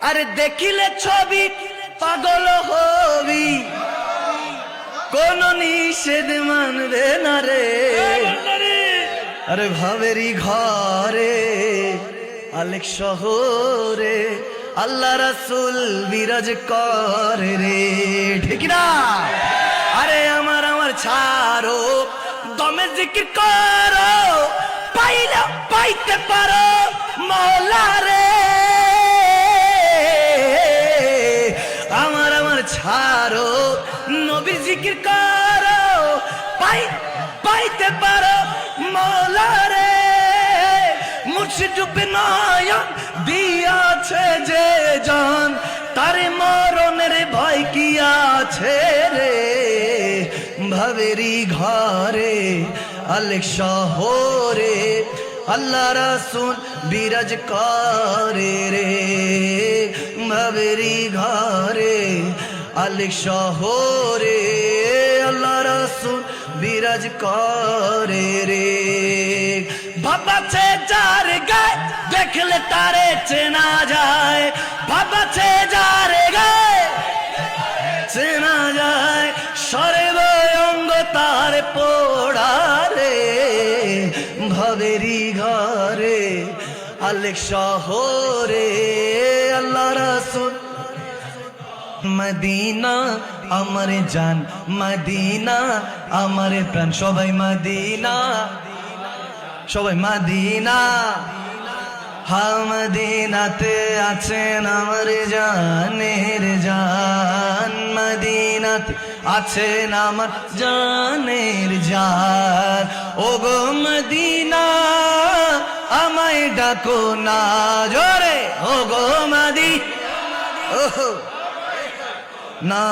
আরে দেখিলে ছবি পাগল হবি, কোন নিষেধ মানবে না রে। আরে ভাবেরই ঘরে আলেক শহরে আল্লাহ রাসূল বিরাজ করে রে, ঠিক না? আরে আমার ছাড়ো, দমে জিকির করো, পাইলে পাইতে পারো মওলা রে। আমার ছাড়ো, নবী জিকির করো, পাইতে পারো মওলা রে। মুর্শিদ রূপে নয়ন দিয়াছে যে জান, তার মরণের ভয় কি আছে রে। ভাবেরই ঘরে আলেক শহরে আল্লাহ রাসূল বিরাজ করে রে। ভাবেরই ঘরে আলেক শহরে আল্লাহ রাসূল বিরাজ করে রে। ভাবাছে যার গায়ে দেখলে তারে চেনা যায়, ভাবাছে যার গায়ে চেনা যায়, সর্ব অঙ্গ তার পোড়া রে। ভাবেরই ঘরে আলেক শহরে আল্লাহ রাসূল। মদিনা আমার জান, মদিনা আমার প্রাণ, সবাই মদিনা, সবাই মদিনা। হ্যাঁ মদিনাতে আছেন আমার জানের জান, মদিনাতে আছেন আমার জানের জান। ও গো মদিনা আমায় ডাকো না জোরে, ও গো মদিনা না,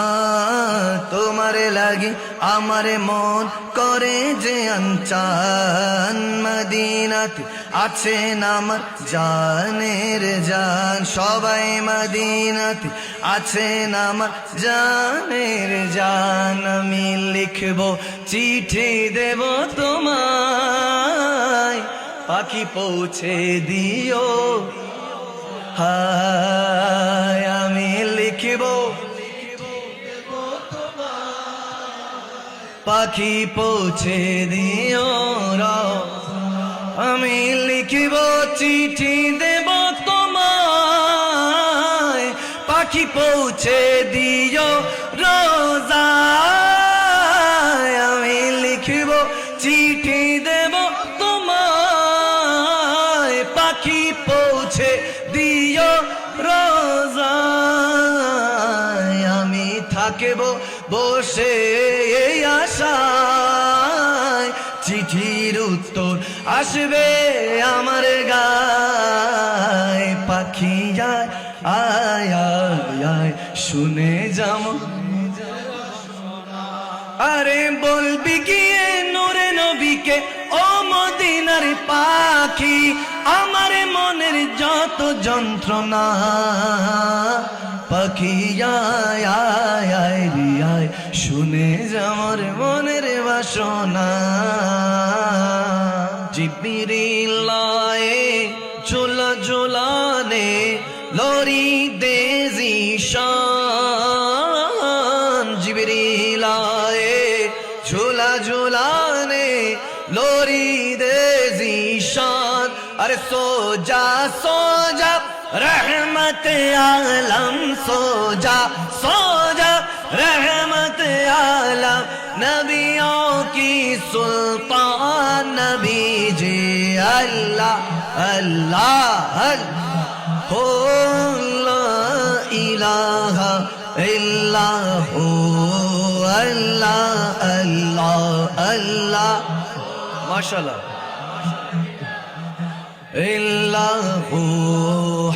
তোমারে লাগি আমারে মন করে যে আনচান। মদিনাতে আছেন আমার জানের জান, সবাই মদিনাতে আছেন আমার জানের জান। আমি লিখবো চিঠি দেব তোমায়, পাখি পৌঁছে দিও। হায় আমি লিখবো পাখি পৌঁছে দিও রাও। আমি লিখিব চিঠি দেব তোমায়, পাখি পৌঁছে দিও রোজায়। আমি লিখিব চিঠি দেব তোমায়, পাখি পৌঁছে দিও রোজায়। আমি থাকিব বসে এই আশায়, চিঠির উত্তর আসবে আমার গায়। পাখি আয় আয় আয় শুনে যাম, আরে বলবি গিয়ে নূরে নবীকে ও মদিনার পাখি, আমার মনের যত যন্ত্রণা। পাখি আয় আয় আয় রে আয় শুনে যামর মনের বাসনা। জিবরিল আয়ে ঝোলা ঝোলানে লরি দে জিশান, জিবরিল আয়ে ঝোলা ঝোলানে लोरी दे जीशान। अरे सो जा रहमत आलम, सो जा रहमत आलम, नबियों की सुल्तान नबी जी अल्लाह अल्लाह हो ला इलाहा इल्लल्लाहु अल्लाह अल्लाह अल्लाह माशाल्लाह इल्लाहु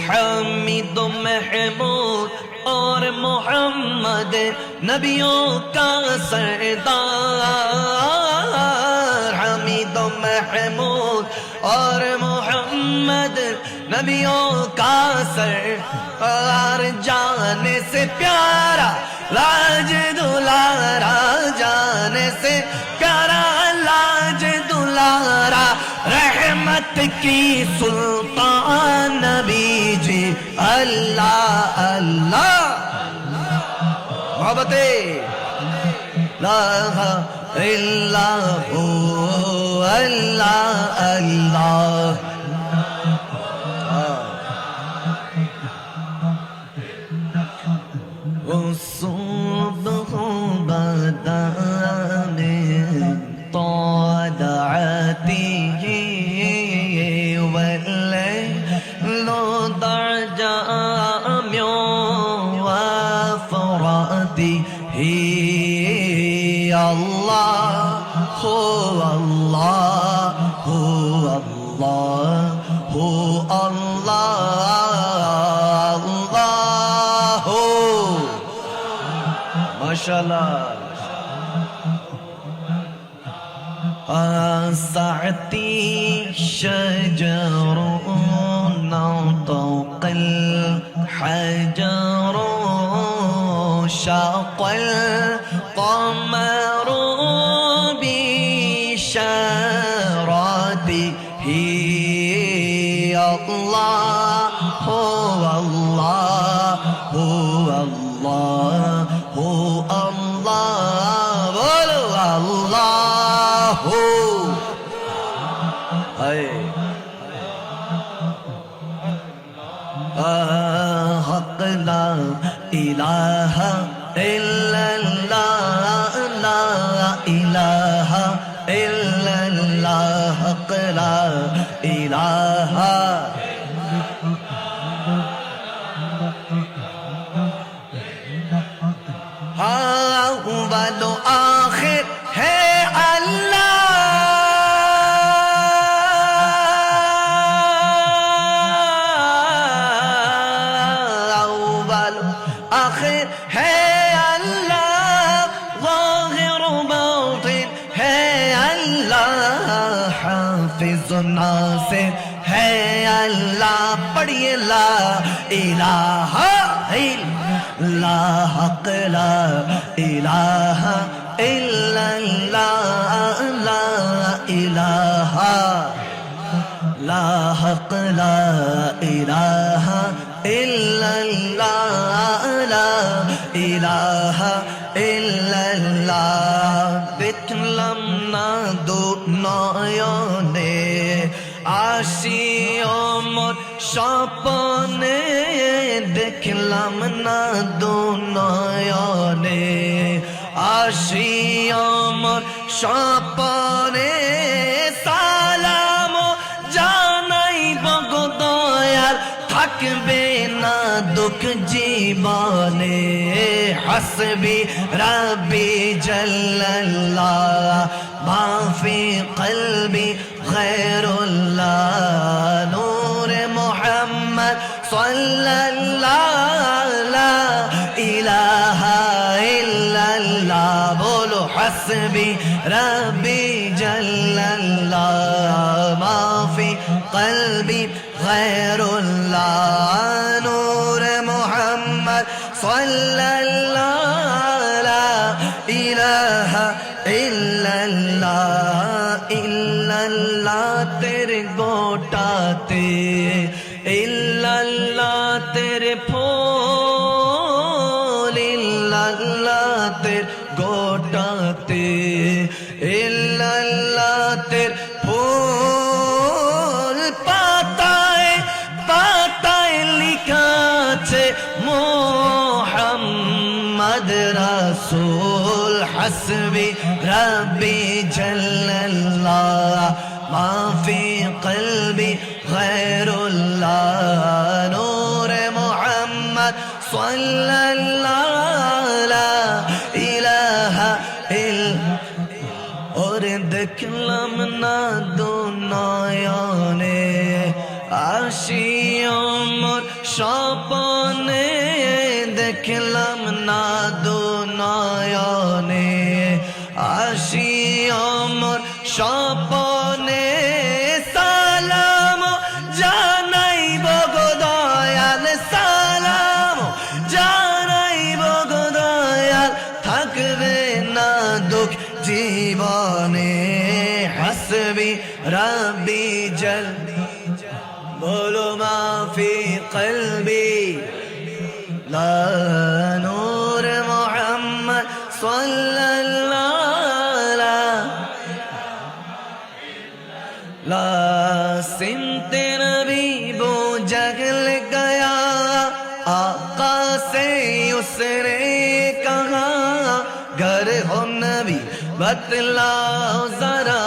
हमीद महमूद और मोहम्मद नबियों का सरदार। हमीद महमूद और मोहम्मद नबियों का सरदार। जाने से प्यारा लाज दुलारा, जाने से प्यारा लाज दुलारा, रहमत की सुल्तान नबी जी अल्लाह अल्लाह मोहब्बते ला इल्लल्लाहु अल्लाह अल्लाह والصبح بدا من طلعته والليل ضجع من وفرته الله هو الله هو الله هو الله الله ما شاء الله سعتي شجر نطق الحجر شق القمر بشارته الله هو الله هو الله هو الله الله حق لا إله إلا الله لا إله إلا الله حق لا إله أول آخر है अल्लाह अव्वल आखिर है अल्लाह ज़ाहिर बातिन है अल्लाह हाफिज़ नासिर है अल्लाह पढ़िए ला इलाहा इल्लल्लाह हक़ ला इलाहा इल्लल्लाह ला इलाहा ला हक़ ला इलाहा इल्लल्लाह ला इलाहा इल्लल्लाह দেখলাম না দু নয়নে আসিও মোর স্বপনে দেখলাম না দু নয়নে আসিও মোর স্বপনে সালাম জানাইব গো দয়াল থাকবে না দুঃখ জীবনে হাসবি রব্বি জাল্লাল্লাহ মা ফি কলবি গয়রুল্লাহ নূর মুহাম্মদ সাল্লাল্লাহ লা ইলাহা ইল্লাল্লাহ বলো হাসবি রব্বি জাল্লাল্লাহ মা ফি কলবি গয়রুল্লাহ নূর মুহাম্মদ সাল্লাল্লাহ লা ইলাহা ইল্লাল্লাহ ইল্লাল্লাহ তেরে গোটাতে ইল্লাল্লাহ তেরে ফুল ইল্লাল্লাহ তেরে গোটাতে ইল্লাল্লাহ তেরে ফুল পাতায় পাতায় লিখা আছে মোহাম্মদ রাসূল হাসবি রব্বি জাল্লাল্লাহ মা ফি কলবি গয়রুল্লাহ নূর মুহাম্মদ সাল্লাল্লাহ লা ইলাহা ইল্লাল্লাহ ওরে দেখলাম না দু নয়নে আসিও মোর স্বপনে দেখলাম না দু নয়নে আসিও মোর স্বপনে সালাম জানাইব গো দয়াল সালাম জানাইব গো দয়াল থাকবে না দুঃখ জীবনে হাসবি रब्बी जल बोलो माफी कल्बी ला नूर मोहम्मद सल्लल्लाहु ला सिमते नबी वो जगल गया आका से उसने कहा घर हो नबी बतलाओ जरा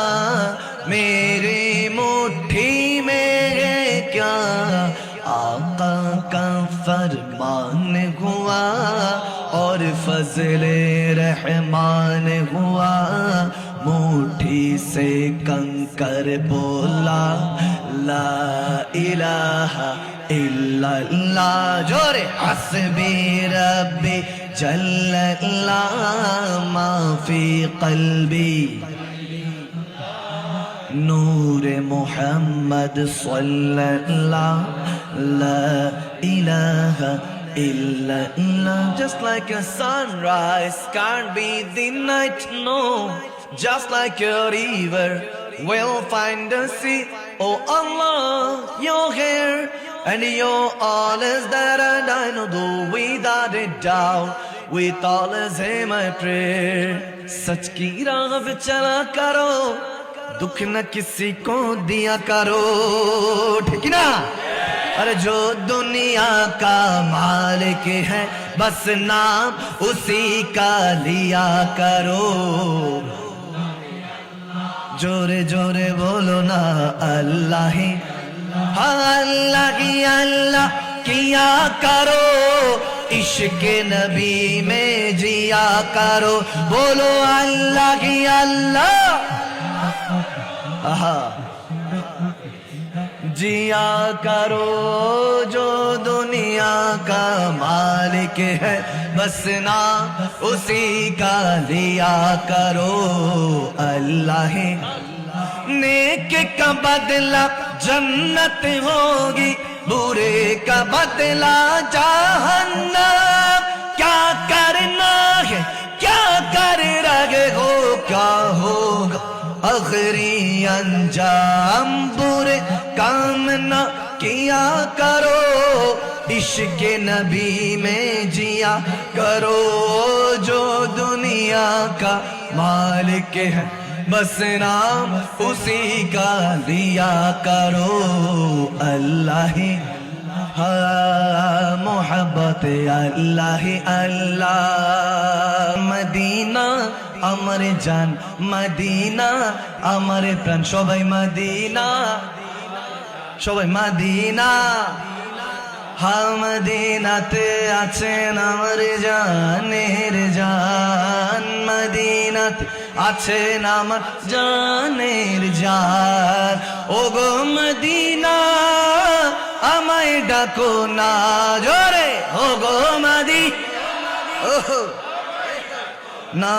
मेरी मुट्ठी में है क्या आका का फरमान हुआ और फजले रहमान हुआ मुट्ठी से कंकर बोला ला इलाहा इल्लल्लाह जोरे हस्बी रब्बी जल्लल्लाह माफी कल्बी नूर मोहम्मद सल्लल्लाहु ला इलाहा illallah. Just like a sunrise can't be denied, no. Just like a river will find a sea. Oh Allah, you're here and you're all is that and I know do without a doubt. With all is Him I pray. सच की राह पे चला करो दुख न किसी को दिया करो ठीक ना अरे जो दुनिया का मालिक है बस नाम उसी का लिया करो जोरे जोरे बोलो ना अल्लाह ही अल्लाह ही अल्लाह किया करो इश्क नबी में जिया करो बोलो अल्लाह ही अल्लाह जिया करो जो दुनिया का मालिक है बस ना उसी का लिया करो अल्लाह नेक का बदला जन्नत होगी बुरे का बदला जहन्नम क्या करना है क्या कर रहे हो क्या होगा आखिरी अंजाम बुरे काम न किया करो इश्क नबी में जिया करो जो दुनिया का मालिक है बस नाम उसी का दिया करो अल्लाह मोहब्बत अल्लाह अल्लाह मदीना আমার জান মদিনা আমার প্রাণ সবাই মদিনা মদিনাতে আছেন আমার জানের জান মদিনাতে আছেন আমার জানের জান ওগো মদিনা আমায় ডাকো না জোরে ওগো মদিনা না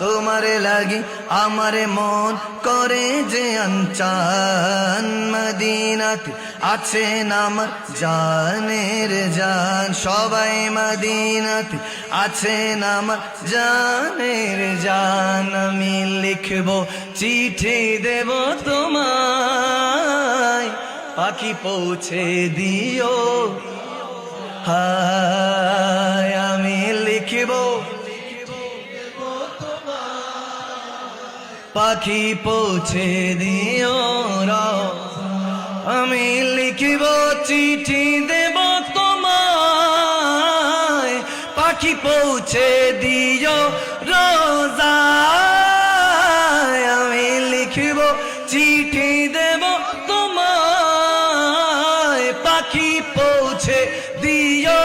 তোমারে লাগি আমারে মন করে যে আনচান মদিনাতে আছেন আমার জানের জান সবাই মদিনাতে আছেন আমার জানের জান আমি লিখবো চিঠি দেব তোমায় পাখি পৌঁছে দিও হায় আমি লিখবো পাখি পৌঁছে দিও আমি লিখিব চিঠি দেব তোমায় পাখি পৌঁছে দিও রোজায় আমি লিখিব চিঠি দেব তোমায় পাখি পৌঁছে দিও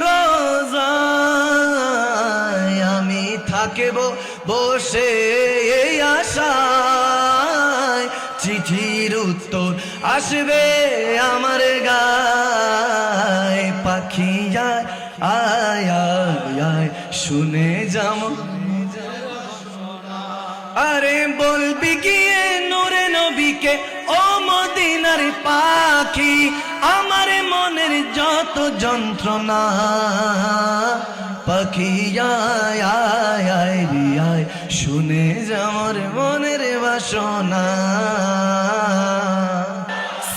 রোজায় আমি থাকিব বসে আশায় চিঠির উত্তর আসবে আমার গায় পাখি যায় আয় আয় শুনে যাম আরে বলবি গিয়ে নূরে নবীকে ও ও মদিনার পাখি আমার মনের যত যন্ত্রণা পাখি আয় আয় আয় রে আয় শুনে যাওয়ার মনের বাসনা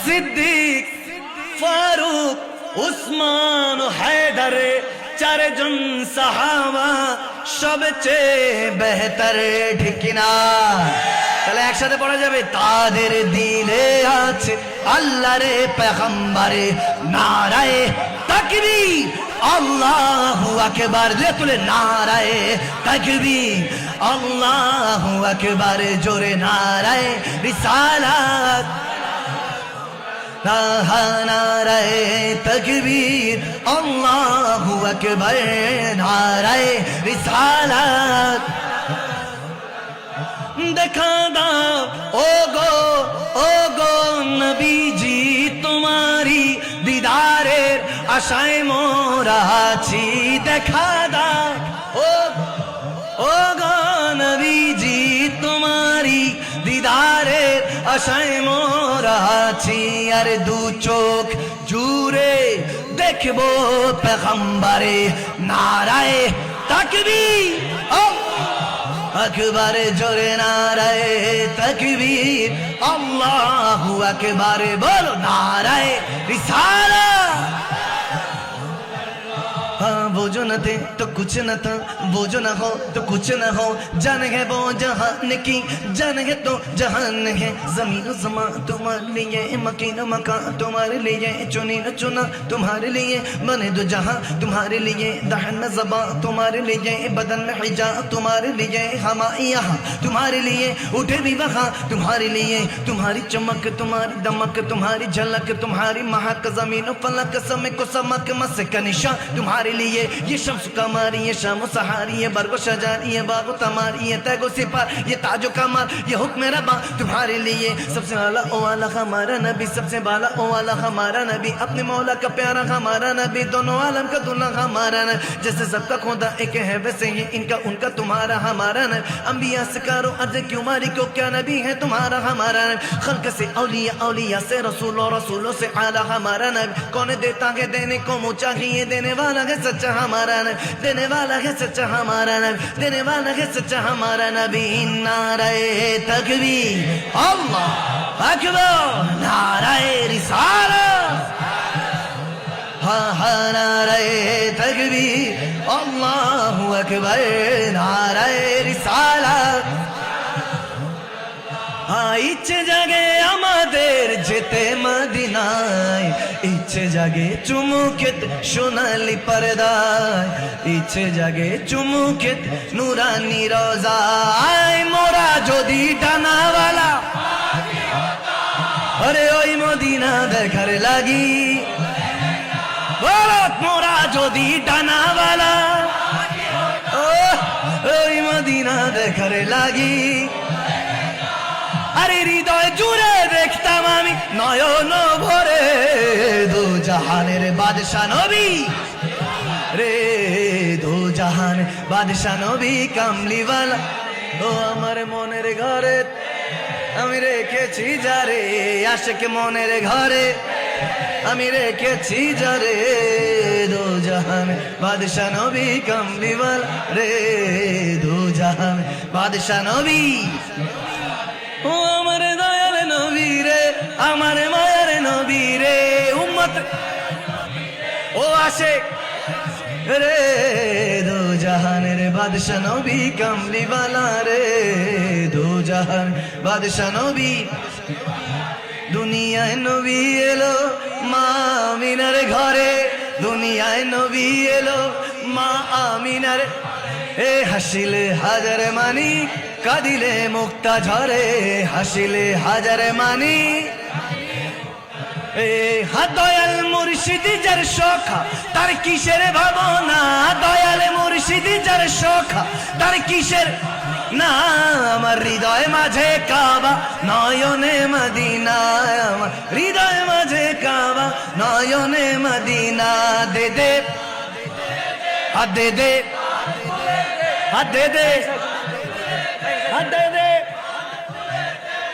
সিদ্দিক ফারুক উসমান হায়দার চারজন সাহাবা সবচেয়ে বেহতর ঠিক না তাহলে একসাথে পড়া যাবে তাদের দিলে আছে আল্লাহর পেগম্বরে নারায়ে তাকবীর আল্লাহু আকবার লে তুলে নারায়ে তাকবীর আল্লাহু আকবার জোরে নারায়ে রিসালাত নারায়ে তাকবীর আল্লাহু আকবার নারায়ে রিসালাত দেখা দাও ও গো নবীজি তোমারি দিদারের আশায় মোরা আছি দেখা দাও ও গো নবীজি তোমারি দিদারের আশায় মোরা আছি আর দু চোখ জুড়ে দেখবো পেগম্বরে নারায়ে তাকবীর আকবার জোরে নারায়ে তাকবীর আল্লাহু আকবার বলো নারায়ে রিসালাত बोझो न थे तो कुछ न था बोझो न हो तो कुछ न हो जान है वो जहान की जान है तो जहान है जमीन जमा तुम्हारे लिए मकीन मकान तुम्हारे लिए चुनी न चुना तुम्हारे लिए बने दो जहां तुम्हारे लिए दहन ज़बा तुम्हारे लिए बदन में हिजा तुम्हारे लिए हमा यहाँ तुम्हारे लिए उठे भी वहाँ तुम्हारे लिए तुम्हारी चमक तुम्हारी दमक तुम्हारी झलक तुम्हारी महक जमीन फलक समय को समक मस का निशा तुम्हारे लिए ये शम्स कमारी ये शामो सहारी ये बरगो शजारी ये बागो तमारी ये तैगो सिपार ये ताजो कमाल ये हुक्म रबा तुम्हारे लिए सबसे आला ओ आला हमारा नबी सबसे बाला ओ आला हमारा नबी अपने मौला का प्यारा हमारा नबी दोनों आलम का दूल्हा हमारा नबी जैसे सबका खुदा एक है वैसे ये इनका उनका तुम्हारा हमारा नबी अंबिया से करो अर्ज क्यों मारी क्यों क्या नबी है तुम्हारा हमारा नबी खल्क से औलिया औलिया से रसूल और रसूलों से आला हमारा नबी कौन देता है देने को मुँह चाहिए देने वाला है सच्चा हमारा नबी देने वाला है सच्चा हमारा नबी देने वाला है सच्चा हमारा नबी नाराए तकबीर अल्लाह अकबर नाराए रिसालत हाँ नाराए तकबीर अल्लाहु अकबर नाराए रिसालत ইচ্ছে জাগে আমাদের যেতে মদিনায় ইচ্ছে জাগে চুমুকেত সোনালি পর্দায় ইচ্ছে জাগে চুমুকেত নুরানি রোজায় মোরা যদি ডানাওয়ালা আরে ওই মদিনা দেখার লাগি বলত মোরা যদি ডানাওয়ালা ওই মদিনা দেখার লাগি আরে হৃদয় জুড়ে দেখতাম আমি নয়ন ভরে দু জাহানের বাদশা নবী রে দু জাহান বাদশা নবী কামলিওয়ালা ও আমার মনের ঘরে আমি রেখেছি যারে আশিক মনের ঘরে আমি রেখেছি যারে দু জাহান বাদশা নবী কামলিওয়ালা রে দু জাহান বাদশা নবী ও আমার দয়াল নবী রে আমার মায়ের নবী রে উম্মত ও আশিক রে দু জাহানের বাদশা নবী কামলিওয়ালা রে দু জাহান বাদশা নবী দুনিয়ায় নবী এলো মা আমিনার ঘরে দুনিয়ায় নবী এলো মা আমিনার এ হাসিলে হাজার মানি কাঁদিলে মুক্তা ঝরে হাসিলে হাজার মানি এ দয়াল মুর্শিদি যার শোখা তার কিসের ভাবনা দয়াল মুর্শিদি যার শোখা তার কিসের না আমার হৃদয় মাঝে কাবা নয়নে মদিনা আমার হৃদয় মাঝে কাবা নয়নে মদিনা দে দে হাত দে দে হাত দে দে হাত দে দে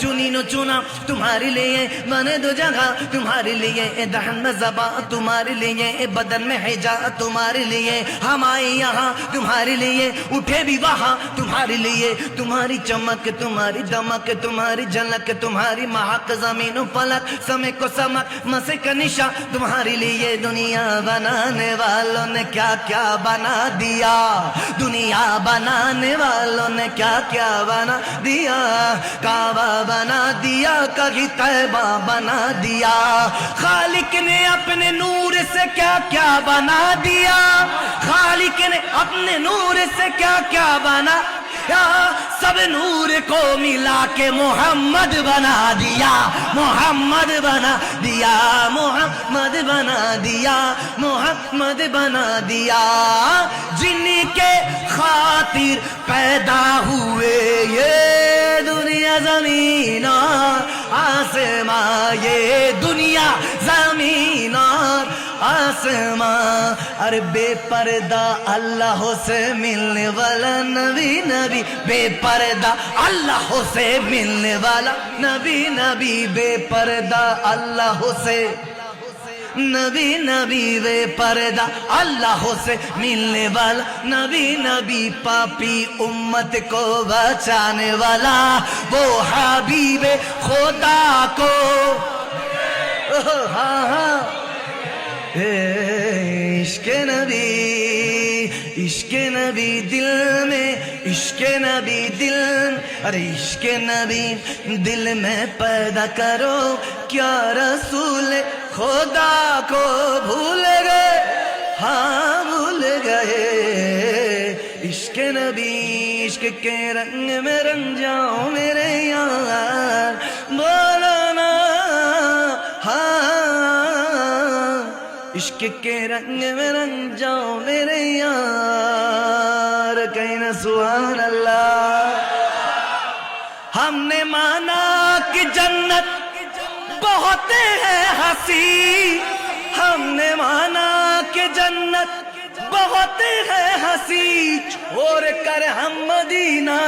चुनी नो चुना तुम्हारे लिए, बने दो जगह तुम्हारे लिए, दहन में ज़बा तुम्हारे लिए, बदन में हिजा तुम्हारे लिए, हम आए यहाँ तुम्हारे लिए, उठे भी वहाँ तुम्हारे लिए, तुम्हारी चमक तुम्हारी दमक तुम्हारी झलक तुम्हारी महक, ज़मीन पलक समय को समक मसे का निशा तुम्हारे लिए। दुनिया बनाने वालों ने क्या क्या बना दिया, दुनिया बनाने वालों ने क्या क्या बना दिया, काबा बना दिया कहीं तैबा बना दिया, खालिक ने अपने नूर से क्या क्या बना दिया, खालिक ने अपने नूर से क्या क्या बना, सब नूर को मिला के मोहम्मद बना दिया, मोहम्मद बना दिया, मोहम्मद बना दिया, मोहम्मद बना दिया। जिनके खातिर पैदा हुए ये दुनिया ज़मीन और आसमां, ये दुनिया ज़मीन और आसमां, अरे बेपर्दा अल्लाह से मिलने वाला नबी नबी, बेपर्दा अल्लाह से मिलने वाला नबी नबी, बेपर्दा अल्लाह से नबी नबी, बेपर्दा अल्लाह से मिलने वाला नबी नबी, पापी उम्मत को बचाने वाला वो हबीबे खुदा को, हाँ हाँ इश्क़ नबी, इश्क़ नबी दिल में, इश्क़ नबी दिल, अरे इश्क़ नबी दिल में पैदा करो, क्या रसूल खुदा को भूल गए, हाँ भूल गए। इश्क़ नबी इश्क़ के रंग में रंग जाओ मेरे यार, बोलो ना हाँ, इश्क़ के रंग में रंग जाओ मेरे यार, कहीं ना सुभान अल्लाह। हमने माना कि जन्नत बहुत है हंसी, हमने माना कि जन्नत बहुत है हंसी, छोड़ कर हम मदीना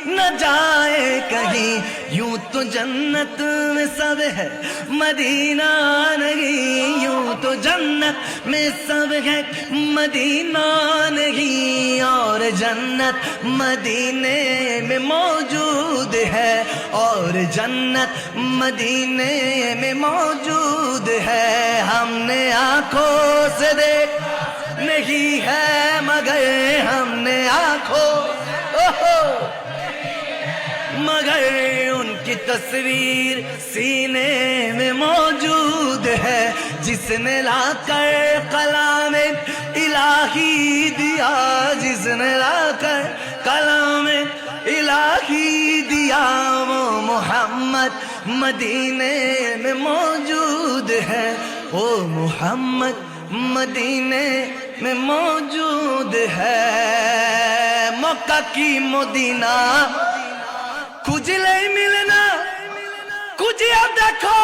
न जाए कहीं, यूं तो जन्नत में सब है मदीना नहीं, यूं तो जन्नत में सब है मदीना नहीं, और जन्नत मदीने में मौजूद है, और जन्नत मदीने में मौजूद है। हमने आंखों से देख नहीं है मगर हमने आंखों मगर उनकी तस्वीर सीने में मौजूद है, जिसने लाकर कलाम इलाही दिया, जिसने लाकर कलाम इलाही दिया, वो मोहम्मद मदीने में मौजूद है, वो मोहम्मद मदीने में मौजूद है। मक्का की मदीना खुजले मिलना, खुजिया देखो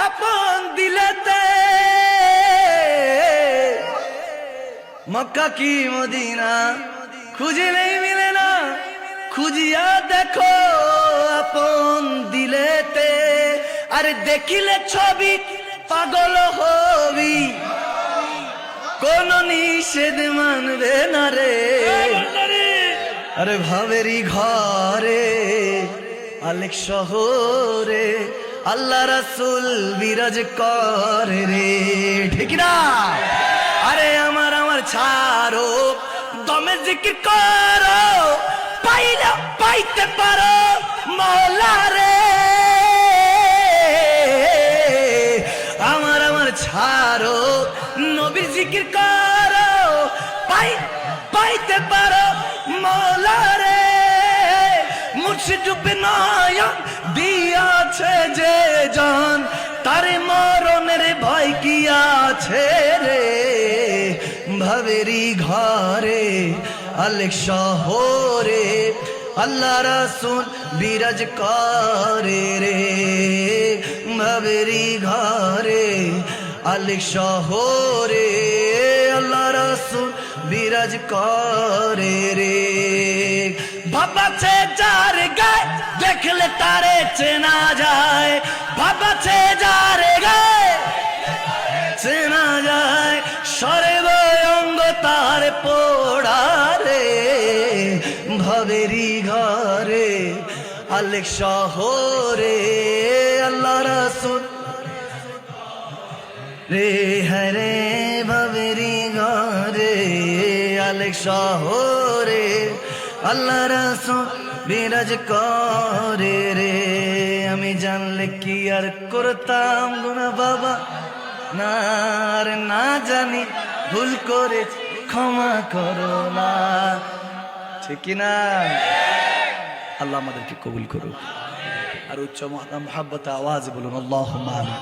अपन दिलते, मक्का की मदीना खुजले मिलना, खुजिया देखो अपन दिलते, अरे देखिले छवि पागल होबी, कोनो निषेध मानबे ना रे, अरे भावेरी घरे আলেক শহরে আল্লাহ রাসূল বিরাজ করে রে, ঠিক না? আরে আমার ছাড়ো দমে জিকির করো, পাইলে পাইতে পারো মওলা রে, আমার ছাড়ো নবীর জিকির করো, পাইতে পারো মওলা রে। মুর্শিদ বিনায়ক দিয়াছে যে জান, তারে মরণের ভয় কি আছে রে, ভাবেরি ঘরে আলেক শহরে আল্লাহ রাসূল বিরাজ করে রে, ভাবেরি ঘরে আলেক শহরে আল্লাহ রাসূল বিরাজ করে রে। ভাবাছে যার গায় দেখলে তারে চেনা যায়, ভাবাছে যার গায় চেনা যায়, সর্বঙ্গ তার পোড়ারে ভবেরি ঘরে আলেক শহরে আল্লাহ রাসূল রে হরে ভবেরি ঘরে আলেক শহরে আল্লাহ রাসূল বিরাজ করে রে। আমি জানলে কি আর করতাম গুনাহ বাবা, না আর না জানি ভুল করে ক্ষমা করো না, ঠিক কি না? আল্লাহ আমাদেরকে কবুল করুক। আর উচ্চ মহাব্বতে আওয়াজ বলুন আল্লাহুম্মা আমিন।